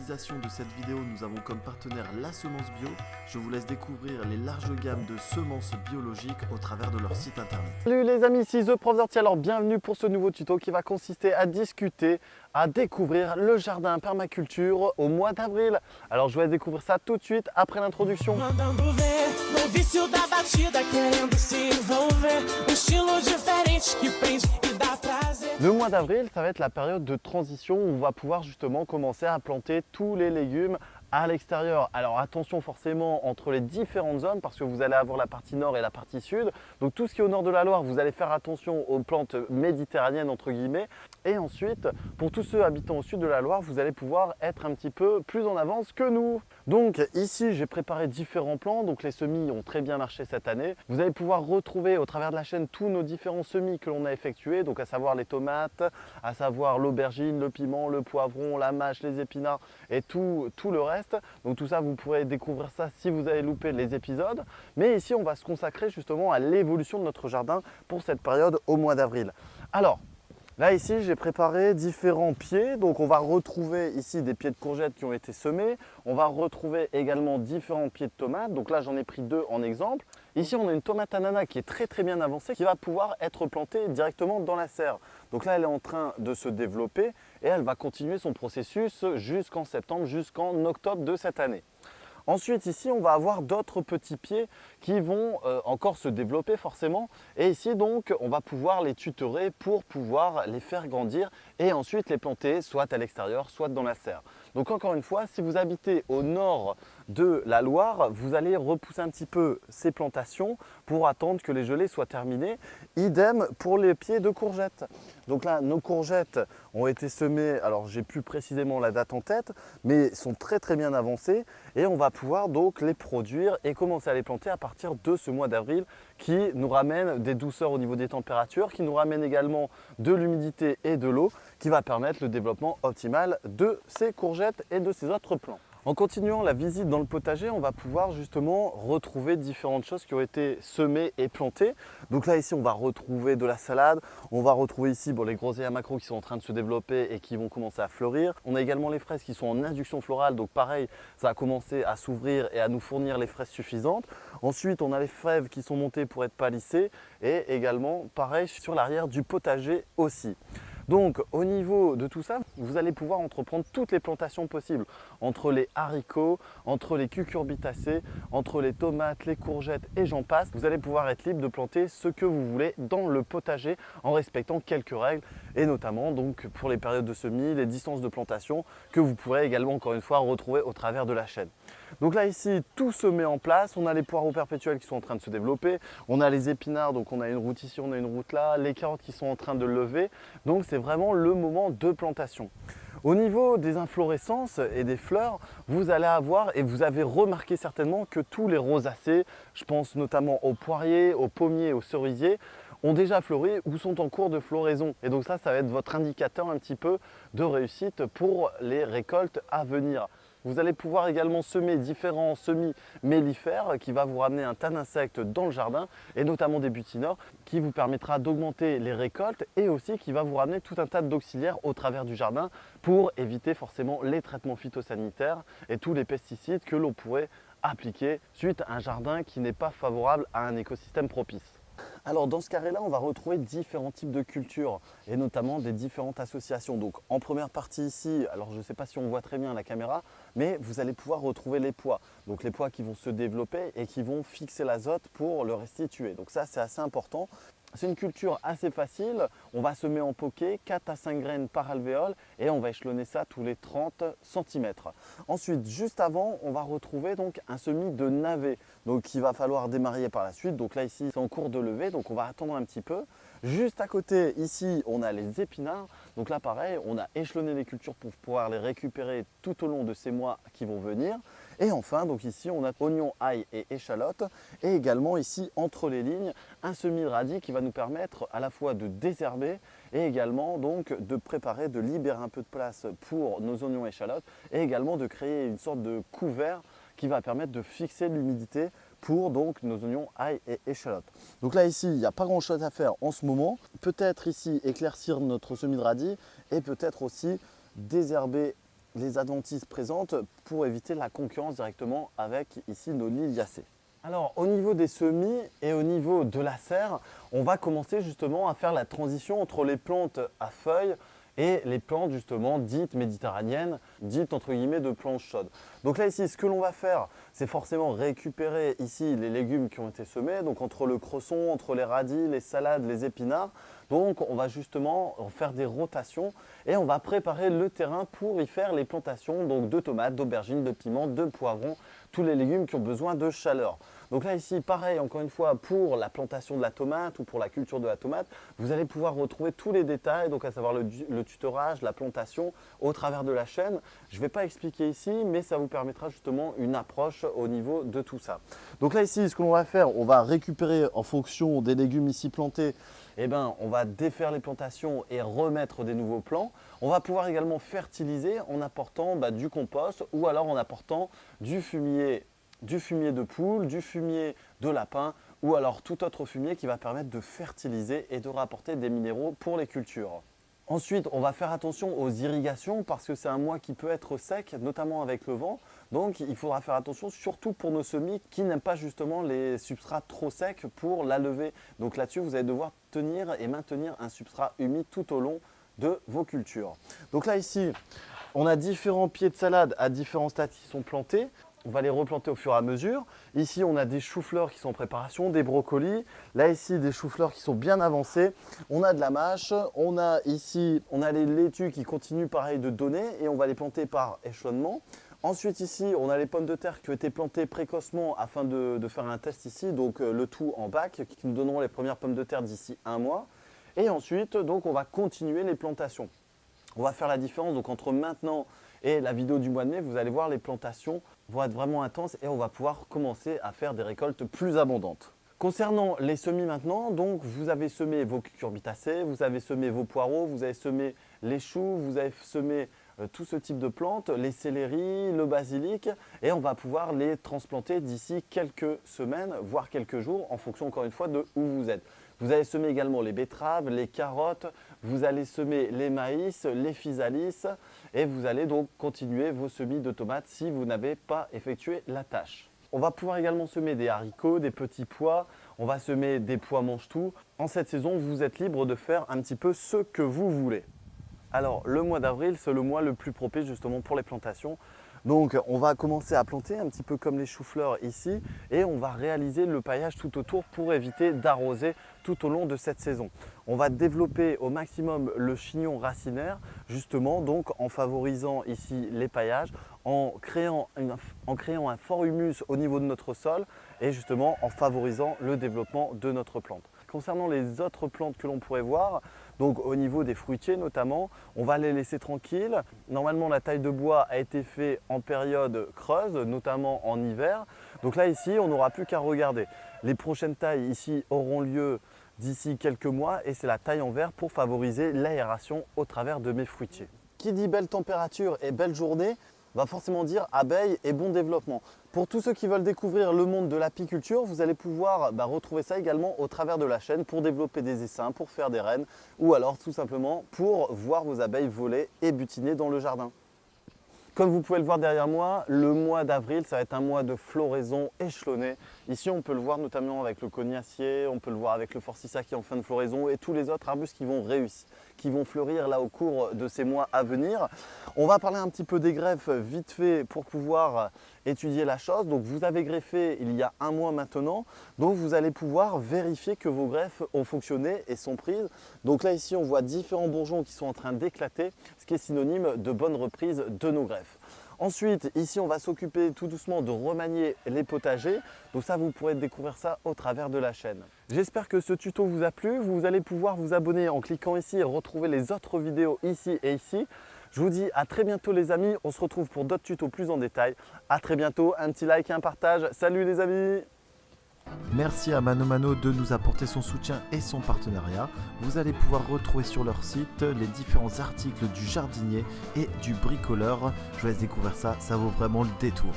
réalisation de cette vidéo, nous avons comme partenaire La Semence Bio. Je vous laisse découvrir les larges gammes de semences biologiques au travers de leur site internet. Salut les amis, ici The Prof d'Ortie. Alors bienvenue pour ce nouveau tuto qui va consister à discuter, à découvrir le jardin permaculture au mois d'avril. Alors je vous laisse découvrir ça tout de suite après l'introduction. Le mois d'avril, ça va être la période de transition où on va pouvoir justement commencer à planter tous les légumes à l'extérieur. Alors attention forcément entre les différentes zones parce que vous allez avoir la partie nord et la partie sud. Donc tout ce qui est au nord de la Loire, vous allez faire attention aux plantes méditerranéennes entre guillemets. Et ensuite, pour tous ceux habitant au sud de la Loire, vous allez pouvoir être un petit peu plus en avance que nous. Donc ici, j'ai préparé différents plants. Donc les semis ont très bien marché cette année. Vous allez pouvoir retrouver au travers de la chaîne tous nos différents semis que l'on a effectués. Donc à savoir les tomates, à savoir l'aubergine, le piment, le poivron, la mâche, les épinards et tout le reste. Donc tout ça, vous pourrez découvrir ça si vous avez loupé les épisodes. Mais ici, on va se consacrer justement à l'évolution de notre jardin pour cette période au mois d'avril. Alors, là ici, j'ai préparé différents pieds. Donc on va retrouver ici des pieds de courgettes qui ont été semés. On va retrouver également différents pieds de tomates. Donc là, j'en ai pris deux en exemple. Ici, on a une tomate ananas qui est très bien avancée, qui va pouvoir être plantée directement dans la serre. Donc là, elle est en train de se développer et elle va continuer son processus jusqu'en septembre, jusqu'en octobre de cette année. Ensuite, ici, on va avoir d'autres petits pieds qui vont encore se développer forcément. Et ici, donc, on va pouvoir les tutorer pour pouvoir les faire grandir et ensuite les planter soit à l'extérieur, soit dans la serre. Donc encore une fois, si vous habitez au nord de la Loire, vous allez repousser un petit peu ces plantations pour attendre que les gelées soient terminées. Idem pour les pieds de courgettes. Donc là, nos courgettes ont été semées, alors j'ai plus précisément la date en tête, mais sont très bien avancées et on va pouvoir donc les produire et commencer à les planter à partir de ce mois d'avril qui nous ramène des douceurs au niveau des températures, qui nous ramène également de l'humidité et de l'eau, qui va permettre le développement optimal de ces courgettes et de ces autres plants. En continuant la visite dans le potager, on va pouvoir justement retrouver différentes choses qui ont été semées et plantées. Donc là ici, on va retrouver de la salade, on va retrouver ici les groseilles à macro qui sont en train de se développer et qui vont commencer à fleurir. On a également les fraises qui sont en induction florale, donc pareil, ça va commencer à s'ouvrir et à nous fournir les fraises suffisantes. Ensuite, on a les fèves qui sont montées pour être palissées et également pareil sur l'arrière du potager aussi. Donc au niveau de tout ça, vous allez pouvoir entreprendre toutes les plantations possibles, entre les haricots, entre les cucurbitacées, entre les tomates, les courgettes et j'en passe. Vous allez pouvoir être libre de planter ce que vous voulez dans le potager en respectant quelques règles et notamment donc pour les périodes de semis, les distances de plantation que vous pourrez également encore une fois retrouver au travers de la chaîne. Donc là ici, tout se met en place, on a les poireaux perpétuels qui sont en train de se développer, on a les épinards, donc on a une route ici, on a une route là, les carottes qui sont en train de lever, donc c'est vraiment le moment de plantation. Au niveau des inflorescences et des fleurs, vous allez avoir, et vous avez remarqué certainement que tous les rosacées, je pense notamment aux poiriers, aux pommiers, aux cerisiers, ont déjà fleuri ou sont en cours de floraison. Et donc ça va être votre indicateur un petit peu de réussite pour les récoltes à venir. Vous allez pouvoir également semer différents semis mellifères qui va vous ramener un tas d'insectes dans le jardin et notamment des butineurs qui vous permettra d'augmenter les récoltes et aussi qui va vous ramener tout un tas d'auxiliaires au travers du jardin pour éviter forcément les traitements phytosanitaires et tous les pesticides que l'on pourrait appliquer suite à un jardin qui n'est pas favorable à un écosystème propice. Alors dans ce carré-là, on va retrouver différents types de cultures et notamment des différentes associations. Donc en première partie ici, alors je ne sais pas si on voit très bien à la caméra, mais vous allez pouvoir retrouver les pois. Donc les pois qui vont se développer et qui vont fixer l'azote pour le restituer. Donc ça c'est assez important. C'est une culture assez facile, on va semer en poquet 4 à 5 graines par alvéole et on va échelonner ça tous les 30 cm. Ensuite, juste avant, on va retrouver donc un semis de navet, donc qu'il va falloir démarrer par la suite. Donc là ici, c'est en cours de levée, donc on va attendre un petit peu. Juste à côté, ici, on a les épinards. Donc là, pareil, on a échelonné les cultures pour pouvoir les récupérer tout au long de ces mois qui vont venir. Et enfin, donc ici, on a oignons, ail et échalotes. Et également ici, entre les lignes, un semis de radis qui va nous permettre à la fois de désherber et également donc de préparer, de libérer un peu de place pour nos oignons et échalotes et également de créer une sorte de couvert qui va permettre de fixer l'humidité pour donc nos oignons, ail et échalotes. Donc là ici, il n'y a pas grand chose à faire en ce moment. Peut-être ici éclaircir notre semis de radis et peut-être aussi désherber les adventices présentes pour éviter la concurrence directement avec ici nos liliacées. Alors au niveau des semis et au niveau de la serre, on va commencer justement à faire la transition entre les plantes à feuilles et les plantes justement dites méditerranéennes, dites entre guillemets de plantes chaudes. Donc là ici, ce que l'on va faire, c'est forcément récupérer ici les légumes qui ont été semés, donc entre le cresson, entre les radis, les salades, les épinards. Donc on va justement faire des rotations et on va préparer le terrain pour y faire les plantations donc de tomates, d'aubergines, de piments, de poivrons, tous les légumes qui ont besoin de chaleur. Donc là ici, pareil, encore une fois, pour la plantation de la tomate ou pour la culture de la tomate, vous allez pouvoir retrouver tous les détails, donc à savoir le tutorage, la plantation au travers de la chaîne. Je ne vais pas expliquer ici, mais ça vous permettra justement une approche au niveau de tout ça. Donc là ici, ce que l'on va faire, on va récupérer en fonction des légumes ici plantés, on va défaire les plantations et remettre des nouveaux plants. On va pouvoir également fertiliser en apportant du compost ou alors en apportant du fumier de poule, du fumier de lapin ou alors tout autre fumier qui va permettre de fertiliser et de rapporter des minéraux pour les cultures. Ensuite, on va faire attention aux irrigations parce que c'est un mois qui peut être sec, notamment avec le vent. Donc, il faudra faire attention surtout pour nos semis qui n'aiment pas justement les substrats trop secs pour la levée. Donc là-dessus, vous allez devoir tenir et maintenir un substrat humide tout au long de vos cultures. Donc là ici, on a différents pieds de salade à différents stades qui sont plantés. On va les replanter au fur et à mesure. Ici, on a des choux-fleurs qui sont en préparation, des brocolis. Là, ici, des choux-fleurs qui sont bien avancés. On a de la mâche. On a les laitues qui continuent pareil de donner et on va les planter par échelonnement. Ensuite, ici, on a les pommes de terre qui ont été plantées précocement afin de faire un test ici. Donc, le tout en bac qui nous donneront les premières pommes de terre d'ici un mois. Et ensuite, donc, on va continuer les plantations. On va faire la différence donc, entre maintenant et la vidéo du mois de mai. Vous allez voir, les plantations vont être vraiment intenses et on va pouvoir commencer à faire des récoltes plus abondantes. Concernant les semis maintenant, donc vous avez semé vos cucurbitacées, vous avez semé vos poireaux, vous avez semé les choux, vous avez semé tout ce type de plantes, les céleris, le basilic et on va pouvoir les transplanter d'ici quelques semaines, voire quelques jours en fonction encore une fois de où vous êtes. Vous allez semer également les betteraves, les carottes, vous allez semer les maïs, les physalis et vous allez donc continuer vos semis de tomates si vous n'avez pas effectué la tâche. On va pouvoir également semer des haricots, des petits pois, on va semer des pois mange-tout. En cette saison, vous êtes libre de faire un petit peu ce que vous voulez. Alors le mois d'avril, c'est le mois le plus propice justement pour les plantations. Donc on va commencer à planter un petit peu comme les choux-fleurs ici et on va réaliser le paillage tout autour pour éviter d'arroser tout au long de cette saison. On va développer au maximum le chignon racinaire justement donc en favorisant ici les paillages, en créant un fort humus au niveau de notre sol et justement en favorisant le développement de notre plante. Concernant les autres plantes que l'on pourrait voir, donc au niveau des fruitiers notamment, on va les laisser tranquilles. Normalement la taille de bois a été faite en période creuse, notamment en hiver. Donc là ici on n'aura plus qu'à regarder. Les prochaines tailles ici auront lieu d'ici quelques mois et c'est la taille en verre pour favoriser l'aération au travers de mes fruitiers. Qui dit belle température et belle journée va forcément dire abeilles et bon développement. Pour tous ceux qui veulent découvrir le monde de l'apiculture, vous allez pouvoir retrouver ça également au travers de la chaîne pour développer des essaims, pour faire des reines ou alors tout simplement pour voir vos abeilles voler et butiner dans le jardin. Comme vous pouvez le voir derrière moi, le mois d'avril, ça va être un mois de floraison échelonnée. Ici, on peut le voir notamment avec le cognacier, on peut le voir avec le forsythia qui est en fin de floraison et tous les autres arbustes qui vont réussir, qui vont fleurir là au cours de ces mois à venir. On va parler un petit peu des greffes vite fait pour pouvoir étudier la chose. Donc vous avez greffé il y a un mois maintenant, donc vous allez pouvoir vérifier que vos greffes ont fonctionné et sont prises. Donc là ici on voit différents bourgeons qui sont en train d'éclater, ce qui est synonyme de bonne reprise de nos greffes. Ensuite, ici, on va s'occuper tout doucement de remanier les potagers. Donc ça, vous pourrez découvrir ça au travers de la chaîne. J'espère que ce tuto vous a plu. Vous allez pouvoir vous abonner en cliquant ici et retrouver les autres vidéos ici et ici. Je vous dis à très bientôt les amis. On se retrouve pour d'autres tutos plus en détail. À très bientôt. Un petit like et un partage. Salut les amis! Merci à Mano Mano de nous apporter son soutien et son partenariat. Vous allez pouvoir retrouver sur leur site les différents articles du jardinier et du bricoleur. Je vous laisse découvrir ça, ça vaut vraiment le détour.